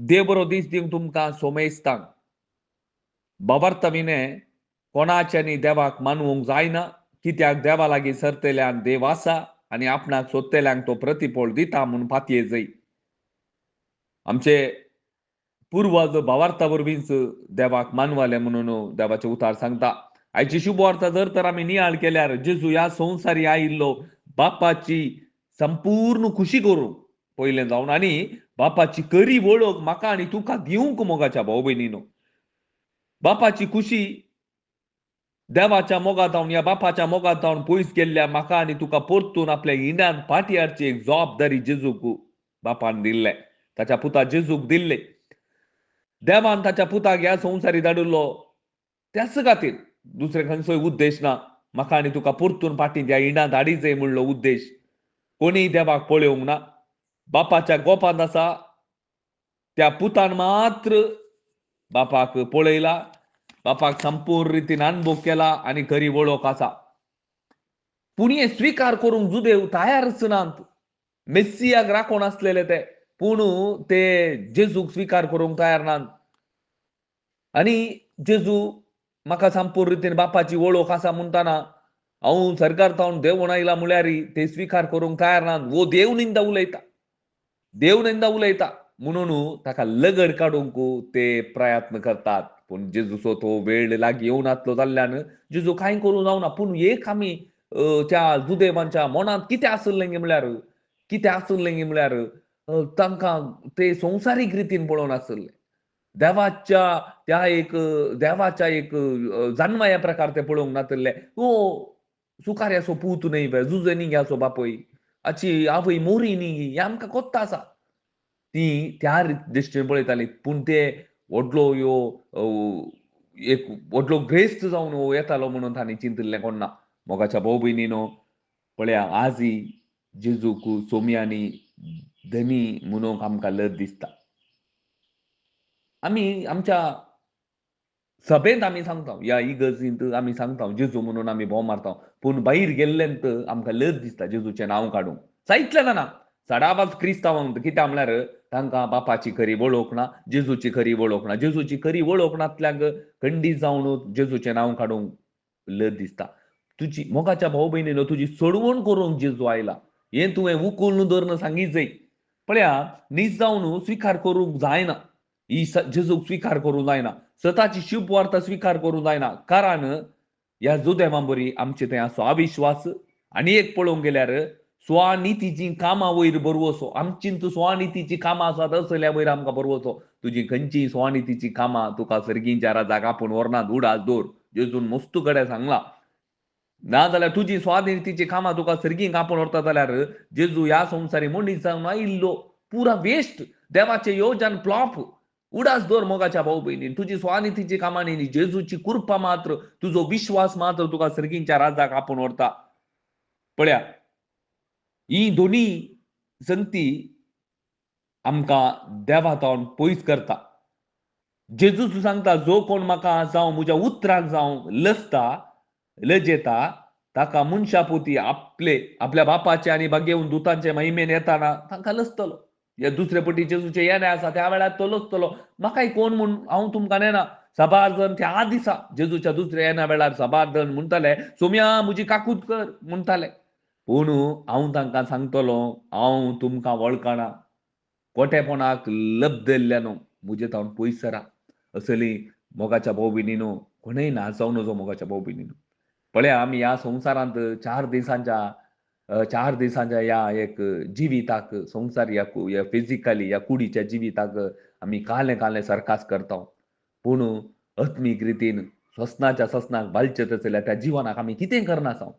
देव बरो दीस दिवंक तुमकां सोमेस्तांक बाबार्थमिने कोणाच्यानी देवाक मानवूंक जायना, कित्याक देवा लागीं सरतल्यान देव आसा आनी आपणाक सोदतल्यांक तो प्रतिफळ दिता म्हूण फातये जै. आमचे पूर्वज भावार्था वरवींच देवाक मानवाले म्हणून देवाचे उतार सांगता. आयची शुभ वार्ता जर तर आमी नियाळ केल्यार जेजू ह्या संवसारी आयिल्लो बापाची संपूर्ण खुशी करूंक पयलें जावन आनी बापाची खरी वळख म्हाका आनी तुका दिवंक मोगाच्या भाव भयणीनो. बापाची खुशी देवाच्या मोगात जावन या बापाच्या मोगात जावन पयस गेल्ल्या म्हाका आनी तुका परतून आपल्या हिंडान फाटी हाडची एक जबाबदारी जेजूक बापान दिल्ले, ताच्या पुता जेजूक दिल्ले. देवान ताच्या पुताक ह्या संवसारी धाडिल्लो त्याच खातीर, दुसरे खंयचोय उद्देश ना. म्हाका आनी तुका परतून फाटीं ह्या हिंडात हाडिचंय म्हणलो उद्देश. कोणीय देवाक पळोवंक ना. बापाच्या गोपांत आसा त्या पुतान मात्र बापाक पळयला, बापाक संपूर्ण रितीन अनुभव केला आनी खरी वळख आसा. पूण हे स्विकार करूंक जुदेव तयारच नात. मेस्सियाक राखोन आसलेले ते, पूण ते जेजूक स्विकार करूंक तयार नात. आनी जेजू म्हाका संपूर्ण रितीन बापाची वळख आसा म्हणटाना हांव सरकारांत देव म्हूण आयला म्हळ्यार ते स्विकार करूंक तयार नात. वो देव निंदा उलयता, देव निंदा उलयता म्हणून ताका लगड काडूंक ते प्रयत्न करतात. पूण जेजूचो तो वेळ लागीं येवन नासलो जाल्ल्यान जेजू कांय करूं जावना. पूण एक आमी त्या जुदेवांच्या मनांत कितें आसलें गे म्हळ्यार तांकां ते संवसारीक रितीन पळोवन आसले. देवाच्या एक जन्माया प्रकार ते पळोवंक नासले. सुकाऱ्याचो पूत न्हय बे, जुजे न्ही सो बापय, हाची आवय मोरी न्ही हें आमकां कोत्ता आसा. ती त्या दृश्टीन पळयताली. पूण ते एक व्हडलो ग्रेस्त जावन येतालो म्हणून तांणी चिंतिल्लें कोण ना. मोगाच्या भाव भयणीनो, पळया आजय जेजूक सोम्यांनी धनी म्हणूंक आमकां लज दिसता. आमी आमच्या सभेंत आमी सांगता, ह्या इगर्जींत आमी सांगता जेजू म्हणून आमी भोव मारता. पूण भायर गेल्ल्यांत आमकां लज दिसता जेजूचें नांव काडूंक. जायतले जाणां सडावाच क्रिस्तावांक कित्याक म्हळ्यार तांकां बापाची खरी वळख ना, जेजूची खरी वळख ना. जेजूची खरी वळख नासल्यांक खंडीत जावन जेजूचें नांव काडूंक लज दिसता. तुजी मोगाच्या भाव भयणीनो, तुजी सोडवण करूंक जेजू आयला हें तुवें उखून धरून सांगिचंय. पळया, नीज जावन स्विकार करूंक जायना. ही जेजूक स्विकार करूंक जायना. स्वताची शुभ वार्ता स्विकार करूंक जायना. कारण ह्या जुदेवां बरी आमचे थंय आसो अविश्वास. आनी एक पळोवंक गेल्यार स्वानितीची कामां वयर बरवसो. आमचींत स्वानितीची कामां आसात असल्या वयर आमकां बरवसो. तुजी खंयचीय स्वानितीची कामां तुका सर्गींच्या राजाक आपूण व्हरनात, उडास दवर. जेजून मस्तू कडेन सांगलां. नाजाल्यार तुजी स्वानितीची कामां तुका सर्गींक आपूण व्हरता जाल्यार जेजू ह्या संवसारी मनीस जावन आयिल्लो पुरा वेस्ट. देवाचें येवजन फ्लॉप. उडास दवर मोगाच्या भाव भयणीन. तुजी स्वानितीची कामां न्ही, जेजूची कृपा मात्र, तुजो विश्वास मात्र तुका सर्गींच्या राजाक आपूण व्हरता. पळया, ही दोनी संगती आमकां देवा तावन पयस करता. जेजूच सांगता, जो कोण म्हाका जावं म्हज्या उतराक जावं लजेता, ताका मनशापोती आपल्या बापाचे आनी बागेवन दुतांचे महिमेन येताना तांकां लजतलो. हे दुसरे पटी जेजूचे येणे आसा त्या वेळार तो लजतलो. म्हाकाय कोण म्हूण हांव तुमकां नेना. सबार जण त्या दिसा जेजूच्या दुसऱ्या येण्या वेळार सबार जण म्हणटाले, सोम्या म्हजी काकूट कर म्हणटाले. पूण हांव तांकां सांगतलो, हांव तुमकां वळखना. खोटेपणाक लब धरल्यानो म्हजे तावन पयस सरा. असली मोगाच्या भाव भयणीनो, कोणय नाजाव नजो मोगाच्या भाव भयणीनो. पळया, आमी ह्या संवसारांत 4 दिसांच्या ह्या एक जिविताक संवसार ह्या फिजिकली ह्या कुडीच्या जिविताक आमी काले सरकास करता. पूण आत्मीक रितीन स्वसनाच्या ससनाक बालचे जाल्यार त्या जिवनाक आमी कितें करनासाव,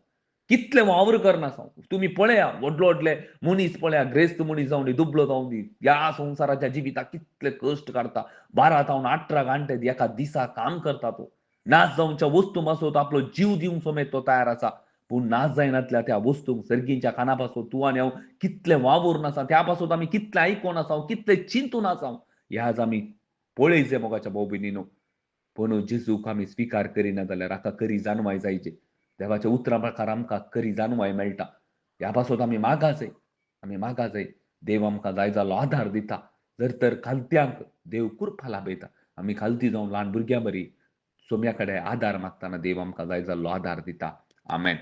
कितले वावर करनासाव. तुमी पळया, व्हडले मनीस पळया, ग्रेस्त मनीस जावन दी, दुबळो जावन दी, ह्या संवसाराच्या जिविताक कितले कश्ट काडटा. 12 तावन 18 घंटे एका दिसा काम करता तो. नाच जावंच्या वस्तू पासून आपलो जीव दिवंक समेत तो तयार आसा. पूण नाच जायनातल्या त्या वस्तूंक सर्गींच्या काना पासून तूं आनी हांव कितले वावूर आसा, त्या पासून आमी कितले आयकोन आसाव, कितले चिंतून आसाव, हे आज आमी पळयचे मोगाच्या भाव भयणीनो. पूण जेजूक आमी स्विकार करिना जाल्यार हाका खरी जाणवाय जायची. देवाच्या उतरां प्रकार आमकां खरी जाणवाय मेळटा. ह्या पासून आमी मागा जाय. देव आमकां जाय जाल्लो आदार दिता. जर तर खालत्यांक देव कृपा लाभयता. आमी खालती जावन ल्हान भुरग्यां बरी सोम्या कडेन आदार मागतना देव आमकां जाय जाल्लो आदार दिता. आमेन.